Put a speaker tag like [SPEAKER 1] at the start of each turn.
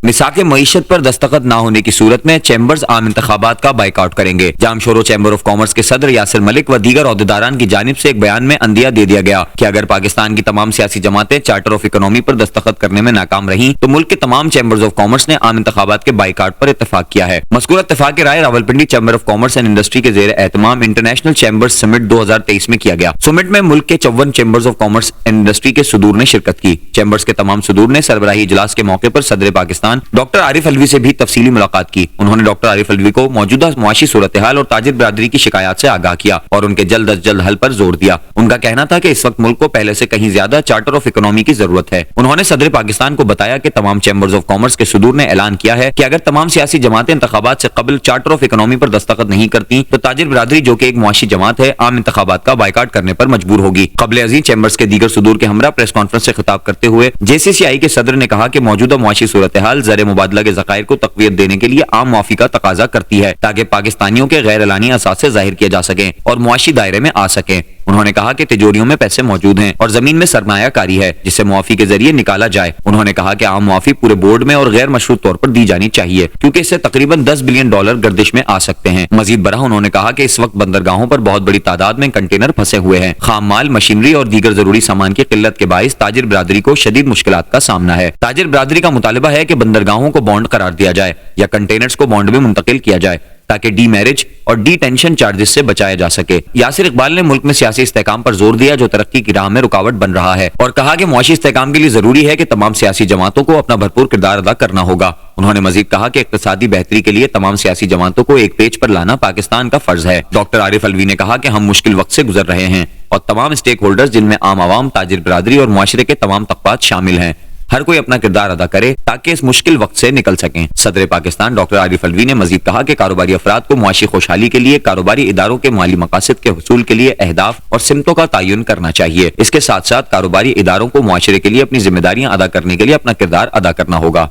[SPEAKER 1] मिसाक मईशत पर दस्तखत न होने की सूरत में चैम्बर्स आम इंतखाबात का बाइकआउट करेंगे। जामशोरो चैम्बर ऑफ कॉमर्स के सदर यासिर मलिक व दीगर ओहदेदारान की जानिब से एक बयान में अंदिया दे दिया गया कि अगर पाकिस्तान की तमाम सियासी जमातें चार्टर ऑफ इकोनॉमी पर दस्तखत करने में नाकाम रहीं तो मुल्क के तमाम चैम्बर्स ऑफ कॉमर्स ने आम इंतखाबात के बाइकआउट पर इत्तेफाक किया है। मज़कूर इत्तेफाक की राय Rawalpindi chamber of commerce and industry के ज़ेर एहतमाम इंटरनेशनल चैम्बर्स समिट 2023 में किया गया। समिट में मुल्क के 54 chambers of commerce and industry के सुदूर ने शिरकत की। चैम्बर्स के तमाम सुदूर ने सरबराही इजलास के मौके पर सदर पाकिस्तान डॉक्टर आरिफ अलवी से भी तफसीली मुलाकात की। उन्होंने डॉक्टर आरिफ अलवी को मौजूदा मुआशी सूरत हाल और ताजिर बिरादरी की शिकायत से आगाह किया और उनके जल्द अज जल्द हल पर जोर दिया। उनका कहना था कि इस वक्त मुल्क को पहले से कहीं ज्यादा चार्टर ऑफ इकोनॉमी की जरूरत है। उन्होंने सदर पाकिस्तान को बताया कि तमाम चैम्बर्स ऑफ कॉमर्स के सुदूर ने ऐलान किया है कि अगर तमाम सियासी जमातें इंतखाबात से कबल चार्टर ऑफ इकोनॉमी पर दस्तखत नहीं करती तो ताजिर बिरादरी जो कि एक मुआशी जमात है आम इंतखाबात का बाइकाट करने पर मजबूर होगी। कबल अजीज चैम्बर्स के दीगर सुदूर के हमरा प्रेस कॉन्फ्रेंस से खिताब करते हुए JCCI के सदर ने कहा कि मौजूदा मुआशी सूरत हाल ज़र मुबादला के ज़खायर को तक़वियत देने के लिए आम मुआफ़ी का तकाजा करती है ताकि पाकिस्तानियों के गैर एलानी असासे जाहिर किए जा सकें और मुआशी दायरे में आ सकें। उन्होंने कहा कि तिजोरियों में पैसे मौजूद हैं और जमीन में सरमायाकारी है जिसे मुआफ़ी के जरिए निकाला जाए। उन्होंने कहा कि आम मुआफ़ी पूरे बोर्ड में और गैर मशरूत तौर पर दी जानी चाहिए क्योंकि इससे तकरीबन $10 बिलियन गर्दिश में आ सकते हैं। मजीद बरह उन्होंने कहा कि इस वक्त बंदरगाहों पर बहुत बड़ी तादाद में कंटेनर फंसे हुए हैं। खाम माल, मशीनरी और दीगर जरूरी सामान की किल्लत के बाइस ताजिर बिरादरी को शदीद मुश्किलात का सामना है। ताजिर बिरादरी का मुतालिबा है कि बंदरगाहों को बॉन्ड करार दिया जाए या कंटेनर्स को बॉन्ड में मुंतकिल किया जाए ताकि डी मैरिज और डी टेंशन चार्जेस से बचाया जा सके। यासिर इकबाल ने मुल्क में सियासी इस्तेकाम पर जोर दिया जो तरक्की की राह में रुकावट बन रहा है और कहा कि मुआशी इस्तेकाम के लिए जरूरी है कि तमाम सियासी जमातों को अपना भरपूर किरदार अदा करना होगा। उन्होंने मजीद कहा कि इक्तिसादी बेहतरी के लिए तमाम सियासी जमातों को एक पेज पर लाना पाकिस्तान का फर्ज है। डॉक्टर आरिफ अलवी ने कहा कि हम मुश्किल वक्त से गुजर रहे हैं और तमाम स्टेक होल्डर्स जिनमें आम आवाम, ताजिर बिरादरी और मुआशरे के तमाम तबकात शामिल हैं, हर कोई अपना किरदार अदा करे ताकि इस मुश्किल वक्त से निकल सकें। सदर पाकिस्तान डॉक्टर आरिफ अलवी ने मजीद कहा कि कारोबारी अफराद को मुआशी खुशहाली के लिए कारोबारी इदारों के माली मकासद के हुसूल के लिए अहदाफ और सिमतों का तयन करना चाहिए। इसके साथ साथ कारोबारी इदारों को मुआशरे के लिए अपनी जिम्मेदारियां अदा करने के लिए अपना किरदार अदा करना होगा।